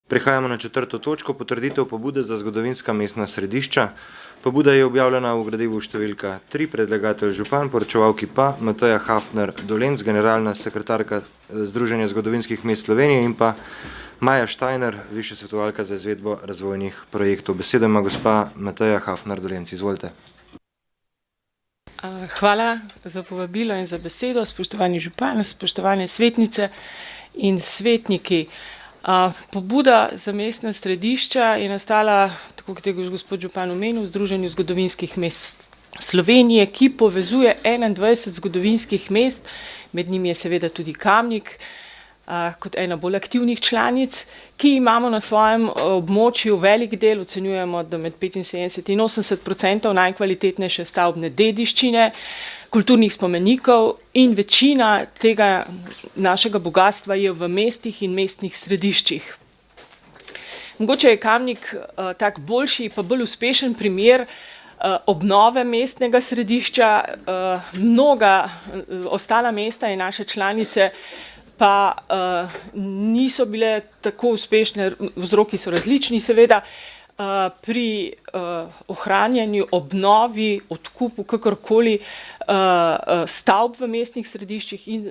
Prehajamo na četrto točko, potrditev pobude za zgodovinska mestna središča. Pobuda je objavljena v gradivu številka 3, predlagatelj župan, poročevalki pa Mateja Hafner-Dolenc, generalna sekretarka Združenja zgodovinskih mest Slovenije in pa Maja Štajner, višja svetovalka za izvedbo razvojnih projektov. Besedo ima gospa Mateja Hafner-Dolenc, izvolite. Hvala za povabilo in za besedo, spoštovani župan, spoštovane svetnice in svetniki. Pobuda za mestna središča je nastala, tako kot je gospod župan omenil, v Združenju zgodovinskih mest Slovenije, ki povezuje 21 zgodovinskih mest, med njimi je seveda tudi Kamnik, kot ena bolj aktivnih članic, ki imamo na svojem območju velik del, ocenjujemo, da med 75 in 80% najkvalitetnejše stavbne dediščine, kulturnih spomenikov in večina tega našega bogatstva je v mestih in mestnih središčih. Mogoče je Kamnik tak boljši pa bolj uspešen primer obnove mestnega središča, mnoga ostala mesta in naše članice pa niso bile tako uspešne, vzroki so različni seveda, pri ohranjanju, obnovi, odkupu, kakorkoli stavb v mestnih središčih in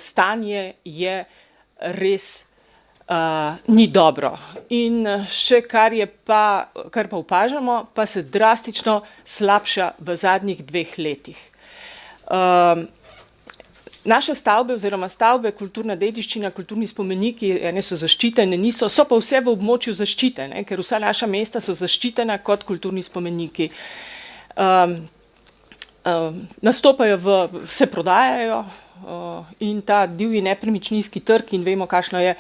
stanje je res ni dobro. In še kar pa opažamo, pa se drastično slabša v zadnjih 2 letih. Naše stavbe oziroma stavbe, kulturna dediščina, kulturni spomeniki, ene so zaščitene, niso, so pa vse v območju zaščite, ker vsa naša mesta so zaščitena kot kulturni spomeniki. Se prodajajo in ta divji nepremičninski trg in vemo, kakšno je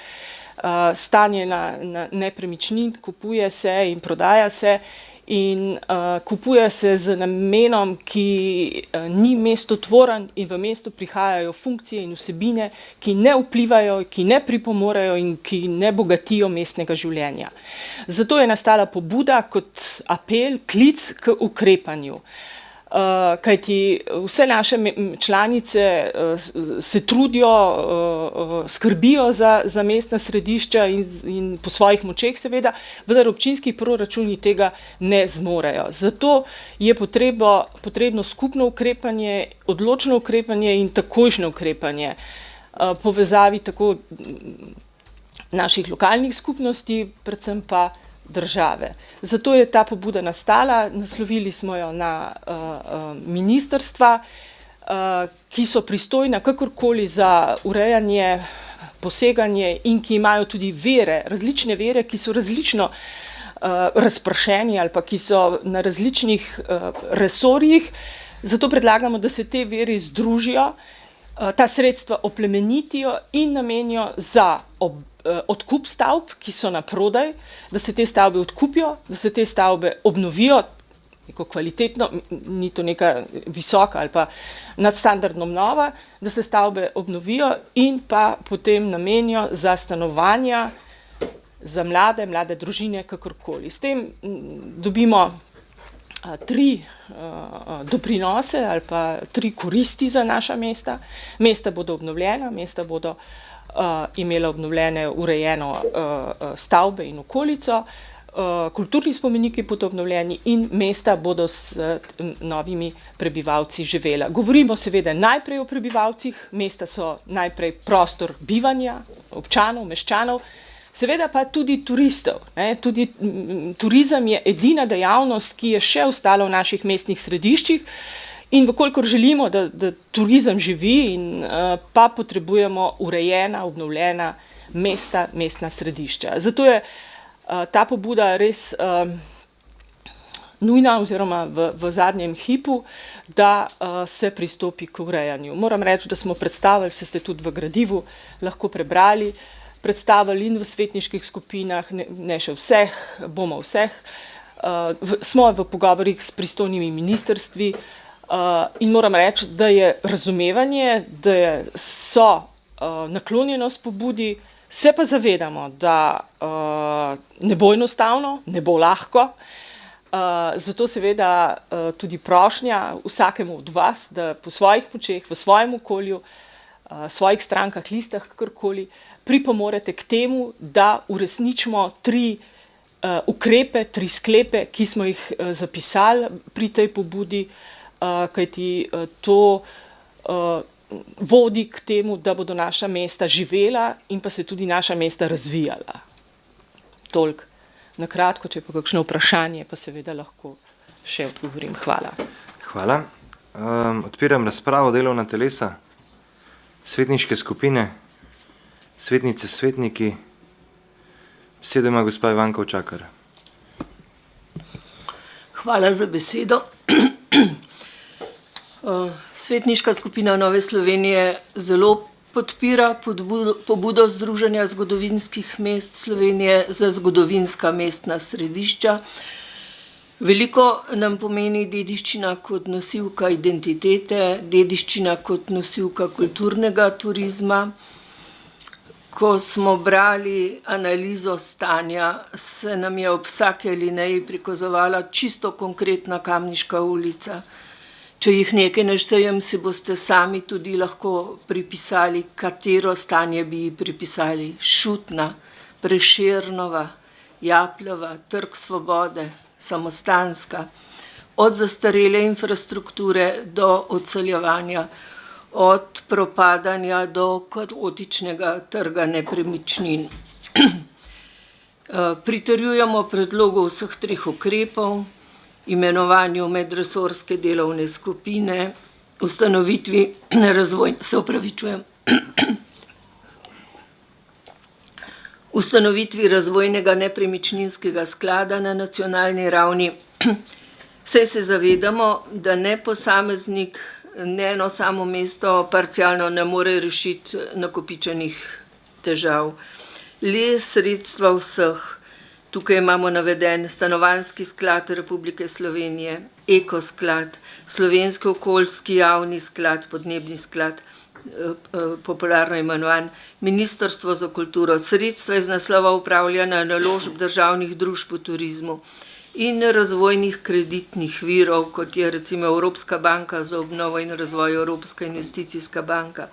stanje na nepremičnin, kupuje se in prodaja se. In kupuje se z namenom, ki ni mestotvoren in v mestu prihajajo funkcije in vsebine, ki ne vplivajo, ki ne pripomorejo in ki ne bogatijo mestnega življenja. Zato je nastala pobuda kot apel, klic k ukrepanju. Kajti vse naše članice se trudijo, skrbijo za mestna središča in po svojih močeh seveda, vendar občinski proračuni tega ne zmorejo. Zato je potrebno skupno ukrepanje, odločno ukrepanje in takojšnje ukrepanje, povezavi tako naših lokalnih skupnosti, predvsem pa države. Zato je ta pobuda nastala, naslovili smo jo na ministrstva, ki so pristojna kakorkoli za urejanje, poseganje in ki imajo tudi vere, različne vere, ki so različno razpršeni ali pa ki so na različnih resorjih. Zato predlagamo, da se te vere združijo, ta sredstva oplemenitijo in namenijo za odkup stavb, ki so na prodaj, da se te stavbe odkupijo, da se te stavbe obnovijo, neko kvalitetno, ni to neka visoka ali pa nadstandardno obnova, da se stavbe obnovijo in pa potem namenijo za stanovanja, za mlade družine, kakorkoli. S tem dobimo 3 doprinose ali pa 3 koristi za naša mesta. Mesta bodo obnovljena, mesta bodo imela obnovljene, urejeno stavbe in okolico, kulturni spomeniki bodo obnovljeni in mesta bodo s novimi prebivalci živela. Govorimo seveda najprej o prebivalcih, mesta so najprej prostor bivanja občanov, meščanov, seveda pa tudi turistov. Tudi turizem je edina dejavnost, ki je še ostala v naših mestnih središčih. In vkolikor želimo, da turizem živi, pa potrebujemo urejena, obnovljena mesta, mestna središča. Zato je ta pobuda res nujna oziroma v zadnjem hipu, da se pristopi k urejanju. Moram reči, da smo predstavili, se ste tudi v gradivu lahko prebrali, predstavili in v svetniških skupinah, ne še vseh, bomo vseh, smo v pogovorih s pristojnimi ministrstvi, in moram reči, da je razumevanje, da so naklonjenost pobudi, se pa zavedamo, da ne bo enostavno, ne bo lahko, zato seveda tudi prošnja vsakemu od vas, da po svojih močeh, v svojem okolju, svojih strankah, listah, kakorkoli, pripomorete k temu, da uresničimo 3 ukrepe, 3 sklepe, ki smo jih zapisali pri tej pobudi, kajti to vodi k temu, da bodo naša mesta živela in pa se tudi naša mesta razvijala. Toliko na kratko, če je pa kakšno vprašanje, pa seveda lahko še odgovorim. Hvala. Hvala. Odpiram razpravo delovna telesa, svetniške skupine, svetnice, svetniki. Besedo ima gospa Ivanka Očakar. Hvala za besedo. Svetniška skupina Nove Slovenije zelo podpira pobudo Združenja zgodovinskih mest Slovenije za zgodovinska mestna središča. Veliko nam pomeni dediščina kot nosilka identitete, dediščina kot nosilka kulturnega turizma. Ko smo brali analizo stanja, se nam je ob vsake alineji prikazovala čisto konkretna Kamniška ulica. Če jih nekaj naštejem, si boste sami tudi lahko pripisali, katero stanje bi ji pripisali. Šutna, Prešernova, Japljeva, Trg Svobode, Samostanska, od zastarele infrastrukture do odseljevanja, od propadanja do kaotičnega trga nepremičnin. Pritrjujemo predlogu vseh 3 ukrepov, imenovanju medresorske delovne skupine, ustanovitvi razvojnega nepremičninskega sklada na nacionalni ravni. Saj se zavedamo, da ne posameznik, ne eno samo mesto parcialno ne more rešiti nakopičenih težav. Le sredstva vseh. Tukaj imamo naveden Stanovanjski sklad Republike Slovenije, Ekosklad, Slovenski okoljski javni sklad, Podnebni sklad, popularno imenovan, Ministrstvo za kulturo, sredstva iz naslova upravljanja naložb državnih družb v turizmu in razvojnih kreditnih virov, kot je recimo Evropska banka za obnovo in razvoj, Evropska investicijska banka.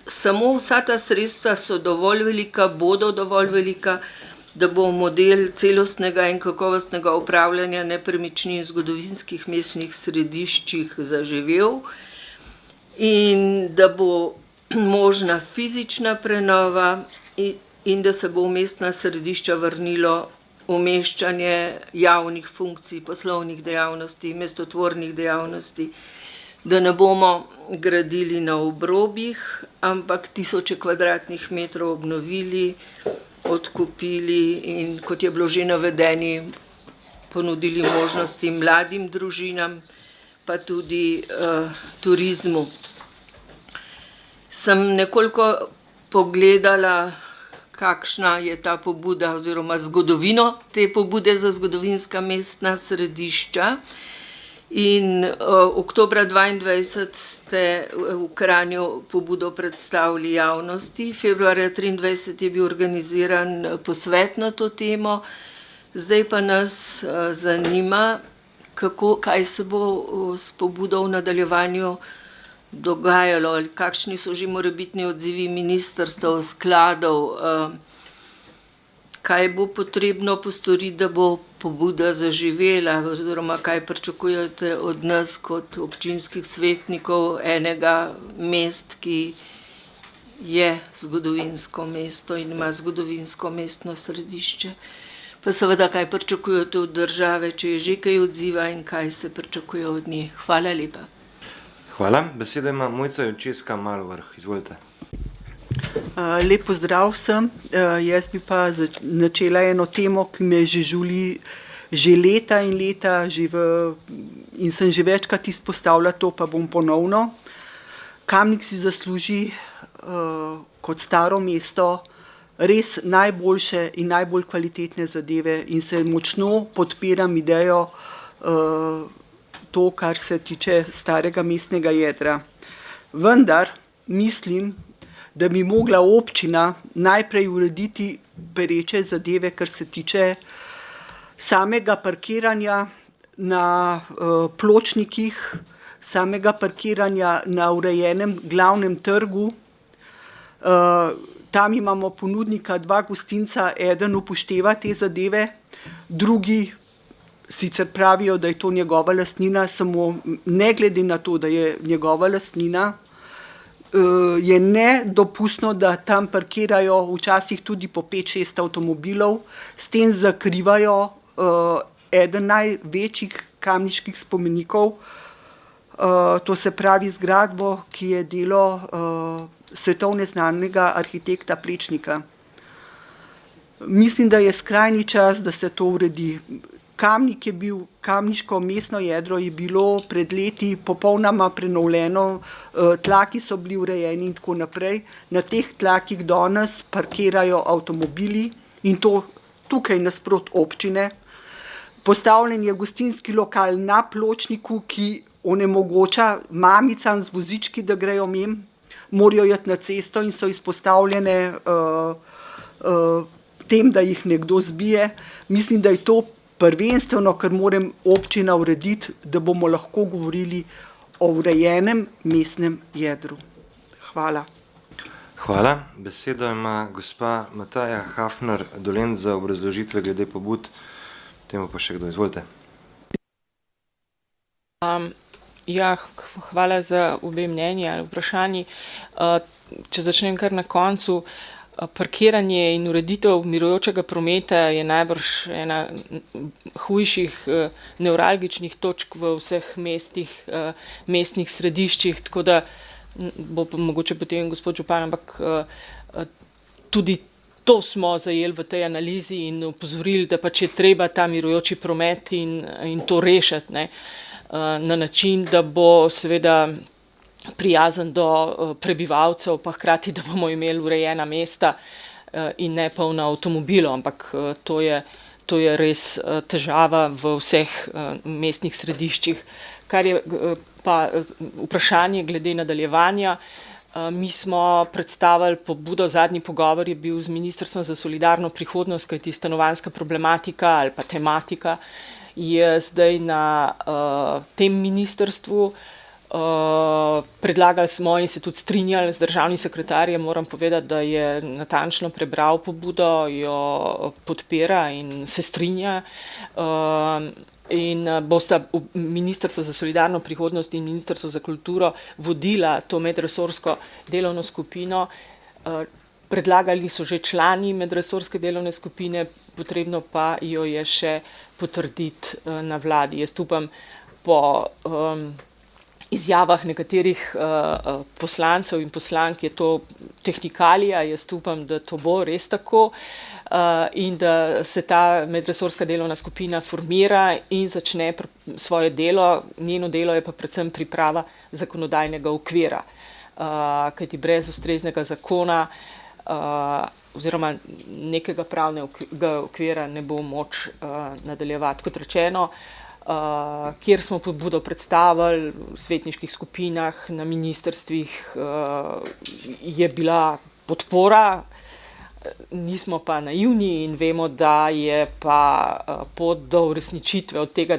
Samo vsa ta sredstva so dovolj velika, bodo dovolj velika, da bo model celostnega in kakovostnega upravljanja nepremičnin v zgodovinskih mestnih središčih zaživel in da bo možna fizična prenova in da se bo v mestna središča vrnilo umeščanje javnih funkcij, poslovnih dejavnosti, mestotvornih dejavnosti, da ne bomo gradili na obrobjih, ampak 1000 kvadratnih metrov obnovili, odkupili in, kot je bilo že navedeni, ponudili možnosti mladim družinam, pa tudi turizmu. Sem nekoliko pogledala, kakšna je ta pobuda oziroma zgodovino te pobude za zgodovinska mestna središča. In oktobra 2022 ste v Kranju pobudo predstavili javnosti, februarja 2023 je bil organiziran posvet na to temo, zdaj pa nas zanima, kaj se bo s pobudo v nadaljevanju dogajalo, kakšni so že morebitni odzivi ministrstev, skladov, kaj bo potrebno postoriti, da bo pobuda zaživela, oziroma kaj pričakujete od nas kot občinskih svetnikov enega mest, ki je zgodovinsko mesto in ima zgodovinsko mestno središče. Pa seveda, kaj pričakujete od države, če je že kaj odziva in kaj se pričakuje od nje. Hvala lepa. Hvala. Besedo ima Mojca Jončeska Malvrh. Izvolite. Lep pozdrav vsem. Jaz bi pa načela eno temo, ki me že žuli že leta in leta, in sem že večkrat izpostavila to, pa bom ponovno. Kamnik si zasluži kot staro mesto res najboljše in najbolj kvalitetne zadeve in se močno podpiram idejo to, kar se tiče starega mestnega jedra. Vendar mislim, da bi mogla občina najprej urediti pereče zadeve, kar se tiče samega parkiranja na pločnikih, samega parkiranja na urejenem glavnem trgu, Tam imamo ponudnika, 2 gostinca, eden upošteva te zadeve, drugi sicer pravijo, da je to njegova lastnina, samo ne glede na to, da je njegova lastnina, je nedopustno, da tam parkirajo včasih tudi po 5-6 avtomobilov, s tem zakrivajo eden največjih kamniških spomenikov, to se pravi zgradbo, ki je delo svetovne znanega arhitekta Plečnika. Mislim, da je skrajni čas, da se to uredi. Kamnik je bil, kamniško mestno jedro je bilo pred leti popolnoma prenovljeno, tlaki so bili urejeni in tako naprej. Na teh tlakih danes parkirajo avtomobili in to tukaj nasprot občine. Postavljen je gostinski lokal na pločniku, ki onemogoča mamicam z vozički, da grejo mimo, morajo iti na cesto in so izpostavljene tem, da jih nekdo zbije. Mislim, da je to prvenstveno, kar moram občina urediti, da bomo lahko govorili o urejenem mestnem jedru. Hvala. Hvala. Besedo ima gospa Mataja Hafner Dolenc za obrazložitve glede pobud. Temu pa še kdo, izvolite. Ja, hvala za obe mnenji ali vprašanji. Če začnem kar na koncu, parkiranje in ureditev mirujočega prometa je najbrž ena hujših nevralgičnih točk v vseh mestnih središčih, tako da bo pa mogoče potem gospod župan, ampak tudi to smo zajeli v tej analizi in opozorili, da pač je treba ta mirujoči promet in to rešiti, ne, na način, da bo seveda prijazen do prebivalcev, pa hkrati, da bomo imeli urejena mesta in ne polna avtomobilov, ampak to je res težava v vseh mestnih središčih. Kar je pa vprašanje glede nadaljevanja, mi smo predstavili pobudo, zadnji pogovor je bil z Ministrstvom za solidarno prihodnost, kajti stanovanjska problematika ali pa tematika je zdaj na tem ministrstvu. Predlagali smo in se tudi strinjali z državnim sekretarjem, moram povedati, da je natančno prebral pobudo, jo podpira in se strinja. In bosta Ministrstvo za solidarno prihodnost in Ministrstvo za kulturo vodila to medresorsko delovno skupino. Predlagali so že člani medresorske delovne skupine, potrebno pa jo je še potrditi na vladi. Jaz upam po izjavah nekaterih poslancev in poslank je to tehnikalija, jaz upam, da to bo res tako in da se ta medresorska delovna skupina formira in začne svoje delo. Njeno delo je pa predvsem priprava zakonodajnega okvira, kajti brez ustreznega zakona oziroma nekega pravnega okvira ne bo moč nadaljevati. Kot rečeno, kjer smo pobudo predstavili v svetniških skupinah, na ministrstvih, je bila podpora, nismo pa naivni in vemo, da je pa pot do uresničitve od tega,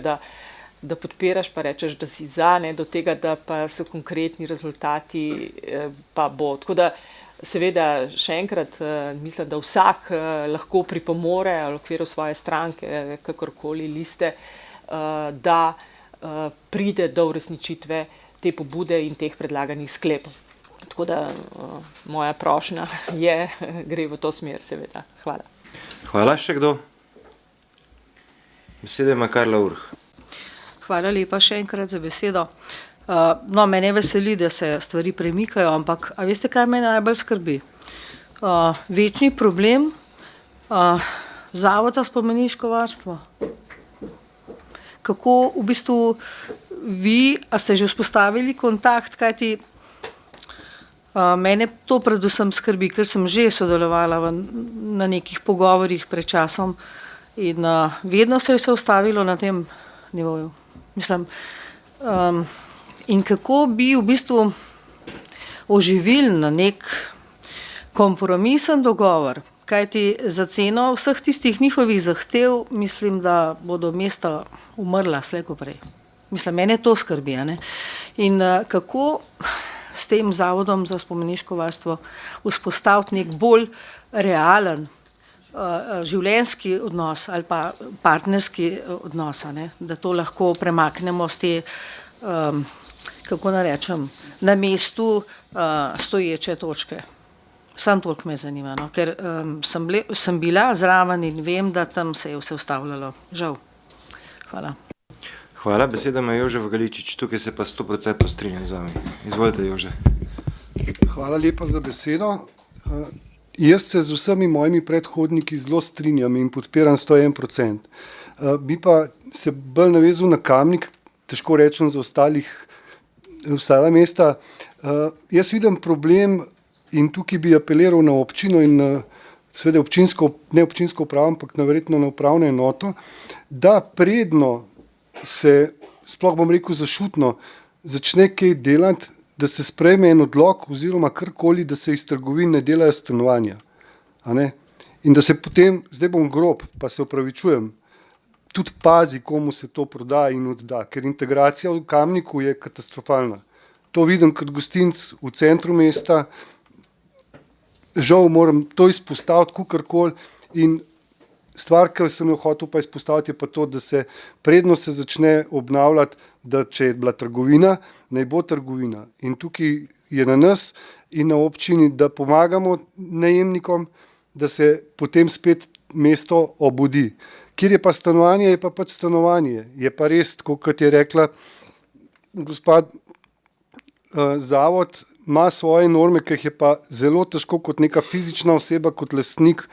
da podpiraš, pa rečeš, da si za, ne, do tega, da pa so konkretni rezultati, pa bo. Tako da seveda še enkrat mislim, da vsak lahko pripomore v okviru svoje stranke, kakorkoli liste, da pride do uresničitve te pobude in teh predlaganih sklepov. Tako da moja prošnja gre v to smer, seveda. Hvala. Hvala. Še kdo? Beseda ima Karla Urh. Hvala lepa še enkrat za besedo. No, mene veseli, da se stvari premikajo, ampak a veste, kaj me najbolj skrbi? Večni problem Zavoda spomeniško varstvo. Kako v bistvu vi, a ste že vzpostavili kontakt, kajti mene to predvsem skrbi, ker sem že sodelovala na nekih pogovorih pred časom in vedno se je ustavilo na tem nivoju. Mislim, in kako bi v bistvu oživili na nek kompromisen dogovor, kajti za ceno vseh tistih njihovih zahtev mislim, da bodo mesta umrla slej ko prej. Mislim, mene to skrbi, ne? In kako s tem zavodom za spomeniško varstvo vzpostaviti nek bolj realen življenjski odnos ali pa partnerski odnos, ne? Da to lahko premaknemo z te, kako narečem, na mestu stoječe točke. Sam toliko me zanima, no? Ker sem bila zraven in vem, da tam se je vse ustavljalo. Žal. Hvala. Hvala, beseda ima Jože Vogaličič, tukaj se pa 100% strinjam z vami. Izvolite, Jože. Hvala lepa za besedo. Jaz se z vsemi mojimi predhodniki zelo strinjam in podpiram 101%. Bi pa se bolj navezal na Kamnik, težko rečem za ostala mesta. Jaz vidim problem in tukaj bi apeliral na občino in na seveda ne občinsko upravo, ampak verjetno na upravno enoto, da predno se, sploh bom rekel zašutno, začne kaj delati, da se sprejme en odlok oziroma karkoli, da se iz trgovin ne delajo stanovanja. In da se potem, zdaj bom grob, pa se opravičujem, tudi pazi, komu se to proda in odda, ker integracija v Kamniku je katastrofalna. To vidim kot gostinc v centru mesta, žal moram to izpostaviti, kakorkoli, in stvar, ki sem jo hotel pa izpostaviti, je pa to, da se predno se začne obnavljati, da če je bila trgovina, naj bo trgovina. In tukaj je na nas in na občini, da pomagamo najemnikom, da se potem spet mesto obudi. Kjer je pa stanovanje, je pa pač stanovanje. Je pa res, kot je rekla gospod, zavod ima svoje norme, ki jih je pa zelo težko kot neka fizična oseba, kot lastnik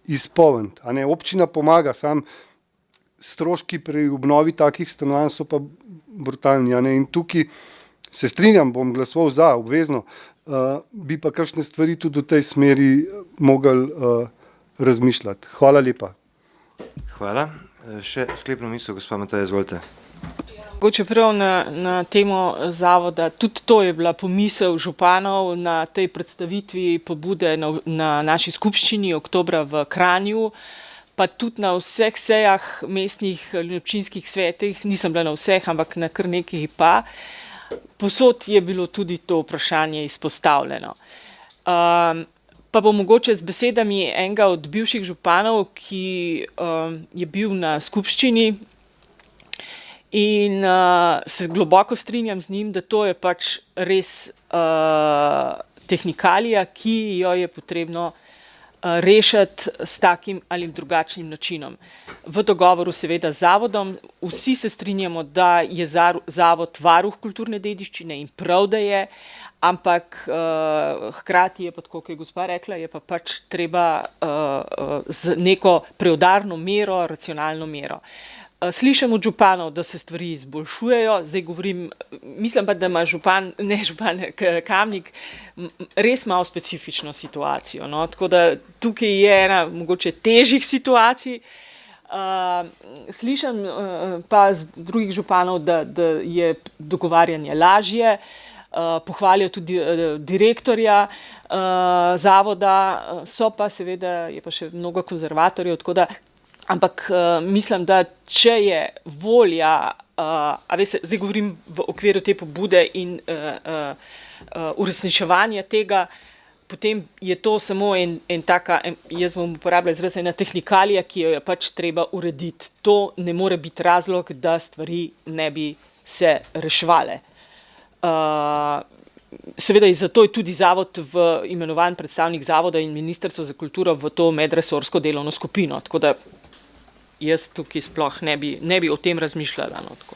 izpolniti. Občina pomaga, sam stroški pri obnovi takih stanovanj so pa brutalni. In tukaj se strinjam, bom glasoval za, obvezno, bi pa kakšne stvari tudi v tej smeri mogli razmišljati. Hvala lepa. Hvala. Še sklepno misel, gospod Mateja, izvolite. Mogoče prav na temo zavoda, tudi to je bila pomisel županov na tej predstavitvi pobude na naši skupščini oktobra v Kranju, pa tudi na vseh sejah mestnih in občinskih svetih, nisem bila na vseh, ampak na kar nekaj pa, posod je bilo tudi to vprašanje izpostavljeno. Pa bom mogoče z besedami enega od bivših županov, ki je bil na skupščini, in se globoko strinjam z njim, da to je pač res tehnikalija, ki jo je potrebno rešiti s takim ali drugačnim načinom. V dogovoru seveda z zavodom, vsi se strinjamo, da je zavod varuh kulturne dediščine in prav, da je, ampak hkrati je pa, tako kot je gospa rekla, je pa pač treba z neko preudarno mero, racionalno mero. Slišim od županov, da se stvari izboljšujejo, zdaj govorim, mislim pa, da ima Kamnik res malo specifično situacijo, no? Tako da tukaj je ena mogoče težjih situacij. Slišim pa z drugih županov, da je dogovarjanje lažje, pohvalijo tudi direktorja zavoda, so pa seveda, je pa še mnogo konzervatorjev, tako da ampak mislim, da če je volja, a veste, zdaj govorim v okviru te pobude in uresničevanja tega, potem je to samo en taka, jaz bom uporabljala izraz, ena tehnikalija, ki jo je pač treba urediti. To ne more biti razlog, da stvari ne bi se reševale. Seveda in zato je tudi zavod imenovan predstavnik zavoda in Ministrstva za kulturo v to medresorsko delovno skupino, tako da jaz tukaj sploh ne bi o tem razmišljala. No, tako.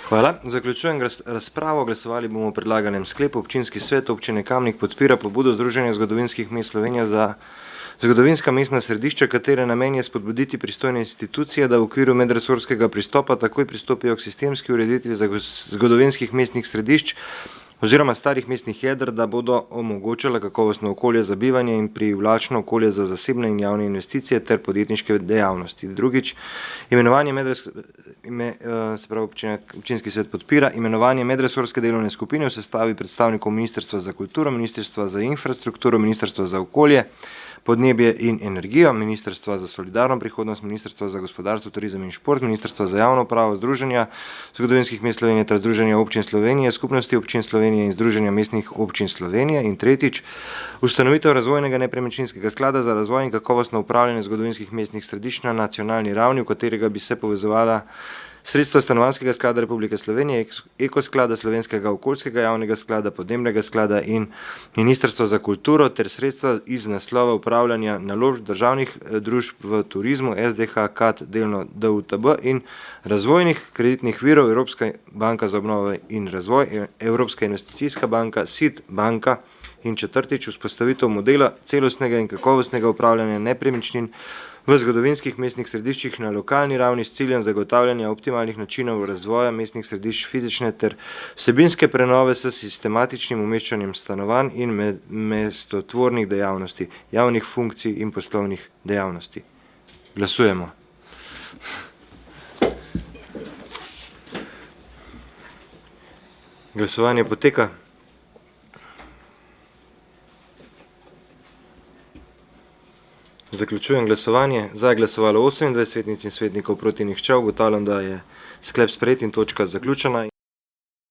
Hvala. Zaključujem razpravo. Glasovali bomo o predlaganem sklepu. Občinski svet občine Kamnik podpira pobudo Združenja zgodovinskih mest Slovenije za zgodovinska mestna središča, katere namen je spodbuditi pristojne institucije, da v okviru medresorskega pristopa takoj pristopijo k sistemski ureditvi zgodovinskih mestnih središč oziroma starih mestnih jeder, da bodo omogočala kakovostno okolje za bivanje in privlačno okolje za zasebne in javne investicije ter podjetniške dejavnosti. Drugič, občinski svet podpira imenovanje medresorske delovne skupine v sestavi predstavnikov Ministrstva za kulturo, Ministrstva za infrastrukturo, Ministrstva za okolje, podnebje in energijo, Ministrstva za solidarno prihodnost, Ministrstva za gospodarstvo, turizem in šport, Ministrstva za javno upravo, Združenja zgodovinskih mest Slovenije ter Združenja občin Slovenije, Skupnosti občin Slovenije in Združenja mestnih občin Slovenije. In tretjič, ustanovitev razvojnega nepremičninskega sklada za razvoj in kakovostno upravljanje zgodovinskih mestnih središč na nacionalni ravni, v katerega bi se povezovala sredstva Stanovanjskega sklada Republike Slovenije, Ekosklada, Slovenskega okoljskega javnega sklada, Podnebnega sklada in Ministrstva za kulturo ter sredstva iz naslova upravljanja naložb državnih družb v turizmu, SDH, KAD, delno DUTB in razvojnih kreditnih virov, Evropska banka za obnovo in razvoj, Evropska investicijska banka, SID banka. In četrtič, vzpostavitev modela celostnega in kakovostnega upravljanja nepremičnin v zgodovinskih mestnih središčih na lokalni ravni s ciljem zagotavljanja optimalnih načinov razvoja mestnih središč, fizične ter vsebinske prenove s sistematičnim umeščanjem stanovanj in mestotvornih dejavnosti, javnih funkcij in poslovnih dejavnosti. Glasujemo. Glasovanje poteka. Zaključujem glasovanje. Za je glasovalo 28 svetnic in svetnikov, proti nihče. Ugotavljam, da je sklep sprejet in točka zaključena.